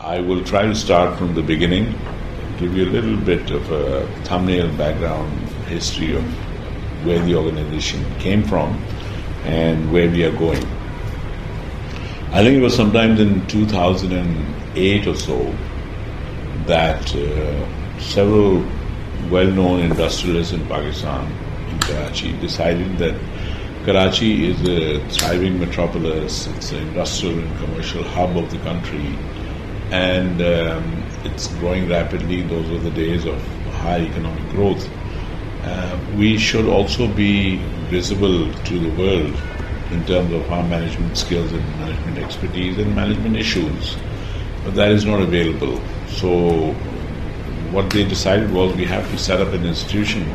I will try to start from the beginning, give you a little bit of a thumbnail background history of where the organization came from and where we are going. I think it was sometime in 2008 or so that several well-known industrialists in Pakistan, in Karachi, decided that Karachi is a thriving metropolis, it's an industrial and commercial hub of the country, and it's growing rapidly. Those were the days of high economic growth. We should also be visible to the world in terms of our management skills and management expertise and management issues, but that is not available. So what they decided was we have to set up an institution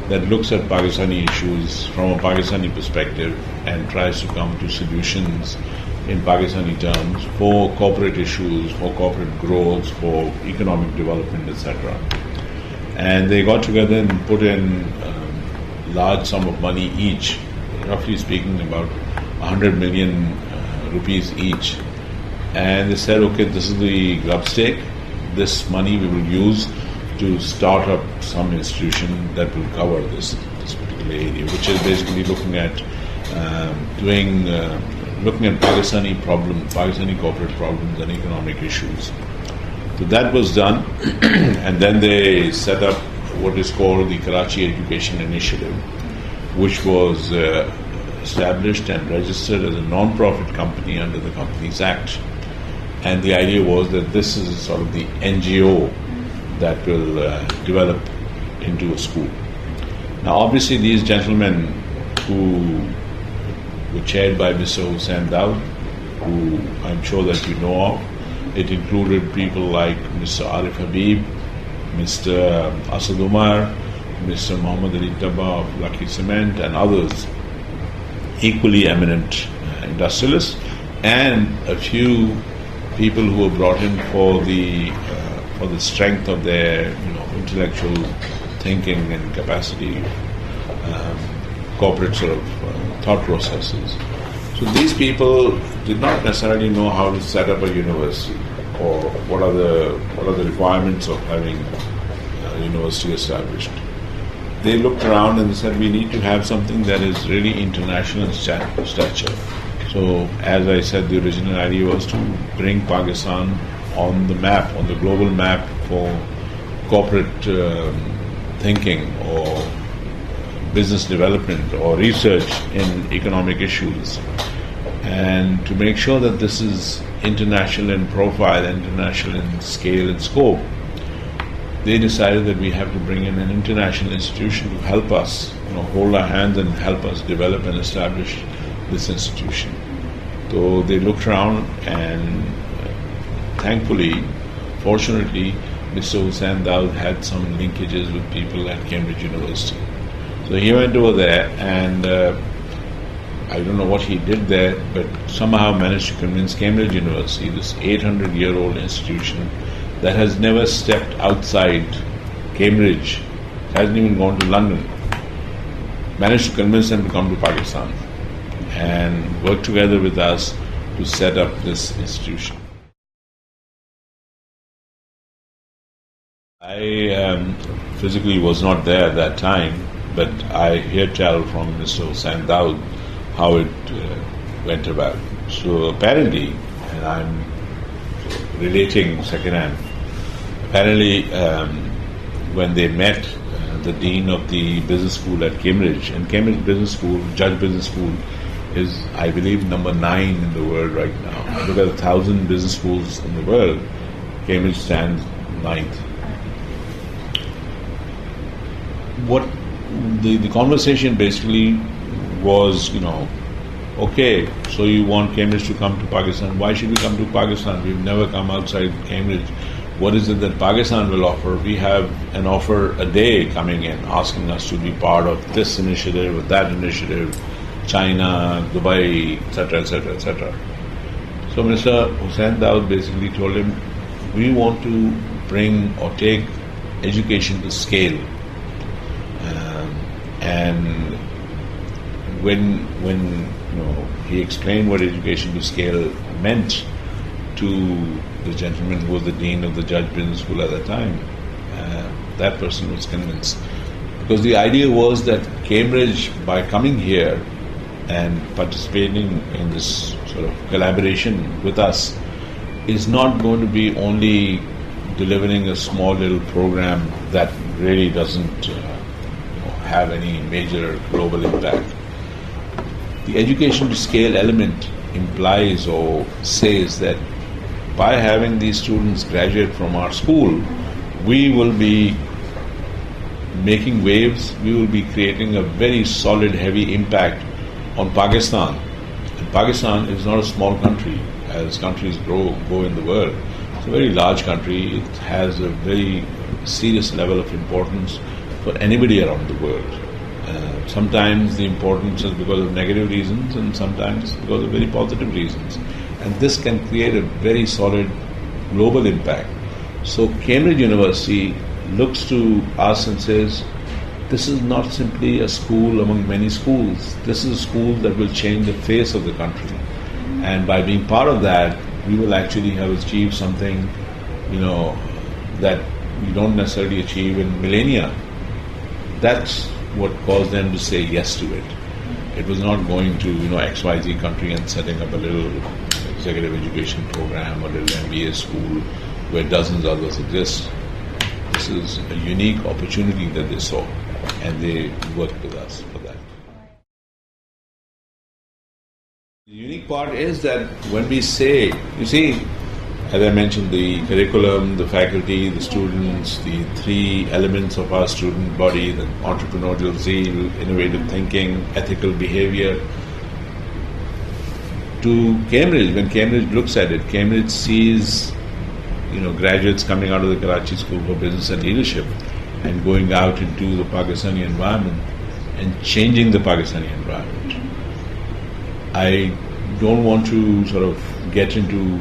that looks at Pakistani issues from a Pakistani perspective and tries to come to solutions in Pakistani terms for corporate issues, for corporate growth, for economic development, etc. And they got together and put in a large sum of money each, roughly speaking about 100 million rupees each. And they said, okay, this is the grub stake. This money we will use to start up some institution that will cover this particular area, which is basically looking at Pakistani corporate problems and economic issues. So that was done, and then they set up what is called the Karachi Education Initiative, which was established and registered as a non-profit company under the Companies Act. And the idea was that this is sort of the NGO that will develop into a school. Now, obviously, these gentlemen who were chaired by Mr. Hussain Daud, who I'm sure that you know of. It included people like Mr. Arif Habib, Mr. Asad Umar, Mr. Muhammad Ali Tabba of Lucky Cement, and others, equally eminent industrialists, and a few people who were brought in for the strength of their intellectual thinking and capacity, corporate sort of thought processes. So these people did not necessarily know how to set up a university or what are the requirements of having a university established. They looked around and said we need to have something that is really international in stature. So as I said, the original idea was to bring Pakistan on the map, on the global map for corporate thinking or business development or research in economic issues, and to make sure that this is international in profile, international in scale and scope. They decided that we have to bring in an international institution to help us, hold our hands and help us develop and establish this institution. So they looked around, and thankfully, fortunately, Mr. Hussain Daud had some linkages with people at Cambridge University. So he went over there, and I don't know what he did there, but somehow managed to convince Cambridge University, this 800-year-old institution that has never stepped outside Cambridge, hasn't even gone to London, managed to convince them to come to Pakistan and work together with us to set up this institution. I physically was not there at that time, but I hear tell from Mr. Hussain Daud how it went about. So apparently, and I'm relating secondhand, apparently when they met the dean of the business school at Cambridge, and Cambridge Business School, Judge Business School, is, I believe, number 9 in the world right now. Look at 1,000 business schools in the world, Cambridge stands 9th. What the conversation basically was, okay, so you want Cambridge to come to Pakistan. Why should we come to Pakistan? We've never come outside Cambridge. What is it that Pakistan will offer? We have an offer a day coming in, asking us to be part of this initiative or that initiative, China, Dubai, etc., etc., etc. So Mr. Hussain Daud basically told him, we want to bring or take education to scale. And when he explained what education to scale meant to the gentleman who was the dean of the Judge Business School at the time. That person was convinced. Because the idea was that Cambridge, by coming here and participating in this sort of collaboration with us, is not going to be only delivering a small little program that really doesn't have any major global impact. The education to scale element implies or says that by having these students graduate from our school, we will be making waves, we will be creating a very solid, heavy impact on Pakistan. And Pakistan is not a small country. As countries go in the world, it's a very large country. It has a very serious level of importance for anybody around the world. Sometimes the importance is because of negative reasons, and sometimes because of very positive reasons. And this can create a very solid global impact. So Cambridge University looks to us and says, this is not simply a school among many schools. This is a school that will change the face of the country. And by being part of that, we will actually have achieved something, that we don't necessarily achieve in millennia. That's what caused them to say yes to it. It was not going to, XYZ country and setting up a little executive education program or a little MBA school where dozens of others exist. This is a unique opportunity that they saw, and they worked with us for that. The unique part is that when we say, you see, as I mentioned, the curriculum, the faculty, the students, the three elements of our student body, the entrepreneurial zeal, innovative thinking, ethical behavior. To Cambridge, when Cambridge looks at it, Cambridge sees, graduates coming out of the Karachi School for Business and Leadership and going out into the Pakistani environment and changing the Pakistani environment. I don't want to sort of get into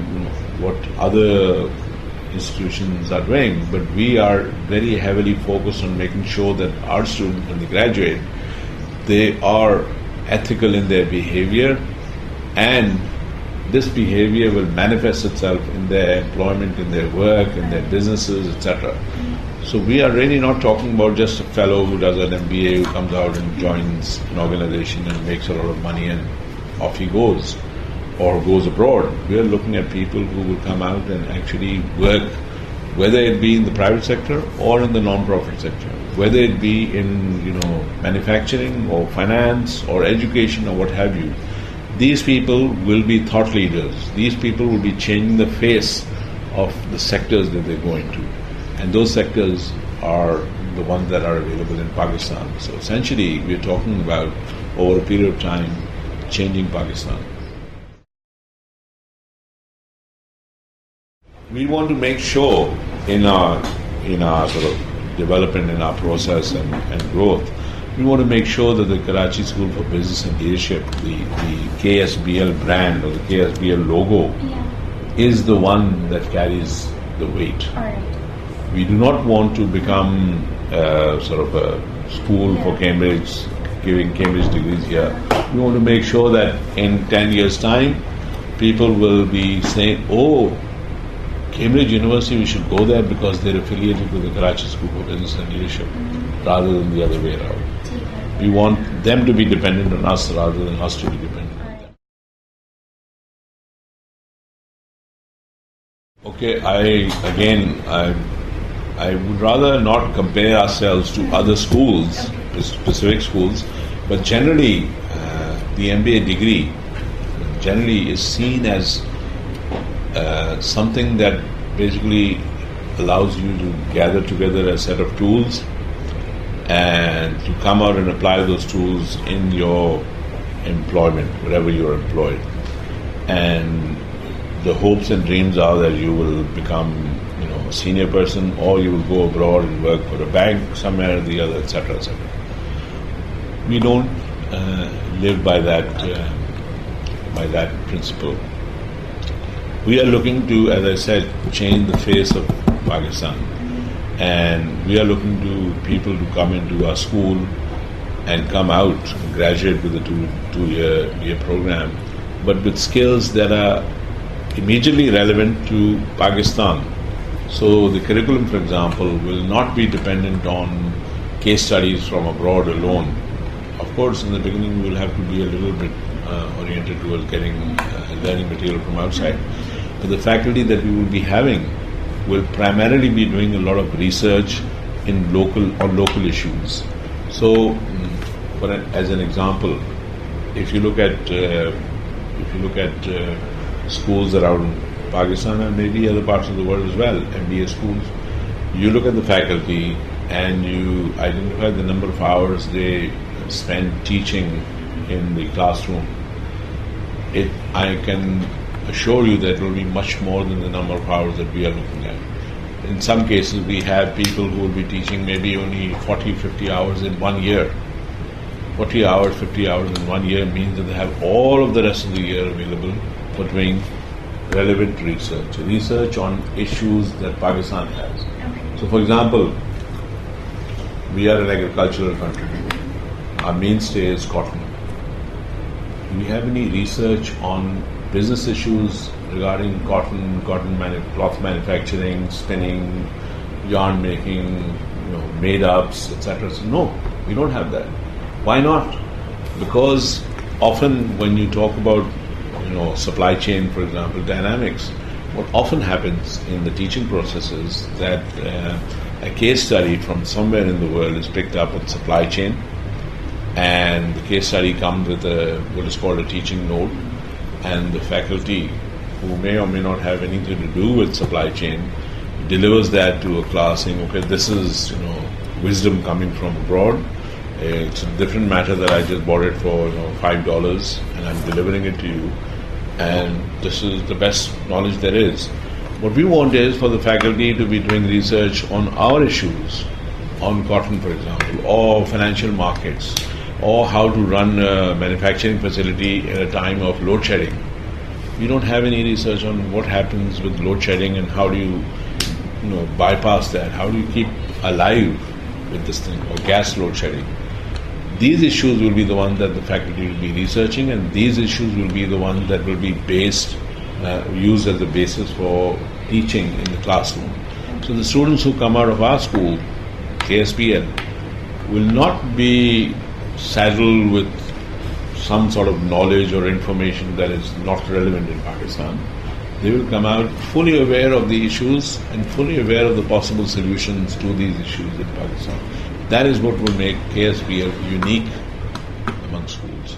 what other institutions are doing, but we are very heavily focused on making sure that our students, when they graduate, they are ethical in their behavior, and this behavior will manifest itself in their employment, in their work, in their businesses, etc. So we are really not talking about just a fellow who does an MBA, who comes out and joins an organization and makes a lot of money and off he goes, or goes abroad. We are looking at people who will come out and actually work, whether it be in the private sector or in the non-profit sector, whether it be in manufacturing or finance or education or what have you. These people will be thought leaders. These people will be changing the face of the sectors that they go into. And those sectors are the ones that are available in Pakistan. So essentially, we are talking about, over a period of time, changing Pakistan. We want to make sure in our sort of development, in our process and growth, we want to make sure that the Karachi School for Business and Leadership, the KSBL brand or the KSBL logo, is the one that carries the weight. All right. We do not want to become sort of a school for Cambridge, giving Cambridge degrees here. We want to make sure that in 10 years' time, people will be saying, oh, Cambridge University, we should go there because they're affiliated with the Karachi School for Business and Leadership, rather than the other way around. We want them to be dependent on us rather than us to be dependent on them. Okay, I would rather not compare ourselves to other schools, specific schools, but generally the MBA degree generally is seen as something that basically allows you to gather together a set of tools and to come out and apply those tools in your employment, wherever you're employed. And the hopes and dreams are that you will become, a senior person, or you will go abroad and work for a bank somewhere or the other, etc., etc. We don't live by that principle. We are looking to, as I said, change the face of Pakistan. And we are looking to people to come into our school and come out, graduate with a two-year program, but with skills that are immediately relevant to Pakistan. So the curriculum, for example, will not be dependent on case studies from abroad alone. Of course, in the beginning, we will have to be a little bit oriented towards getting learning material from outside. But the faculty that we will be having will primarily be doing a lot of research on local issues. So, as an example, if you look at schools around Pakistan and maybe other parts of the world as well, MBA schools, you look at the faculty and you identify the number of hours they spend teaching in the classroom. I can assure you that it will be much more than the number of hours that we are looking at. In some cases, we have people who will be teaching maybe only 40, 50 hours in 1 year. 40 hours, 50 hours in 1 year means that they have all of the rest of the year available for doing relevant research on issues that Pakistan has. Okay. So, for example, we are an agricultural country. Our mainstay is cotton. Do we have any research on business issues regarding cotton cloth manufacturing, spinning, yarn making, made-ups, etc.? So no, we don't have that. Why not? Because often when you talk about supply chain, for example, dynamics, what often happens in the teaching process is that a case study from somewhere in the world is picked up on supply chain, and the case study comes with what is called a teaching note, and the faculty, who may or may not have anything to do with supply chain, delivers that to a class saying, okay, this is wisdom coming from abroad. It's a different matter that I just bought it for $5 and I'm delivering it to you, and this is the best knowledge there is. What we want is for the faculty to be doing research on our issues, on cotton, for example, or financial markets, or how to run a manufacturing facility at a time of load shedding. We don't have any research on what happens with load shedding and how do you bypass that, how do you keep alive with this thing, or gas load shedding. These issues will be the ones that the faculty will be researching, and these issues will be the ones that will be used as a basis for teaching in the classroom. So the students who come out of our school, KSBL, will not be saddled with some sort of knowledge or information that is not relevant in Pakistan. They will come out fully aware of the issues and fully aware of the possible solutions to these issues in Pakistan. That is what will make KSBL unique among schools.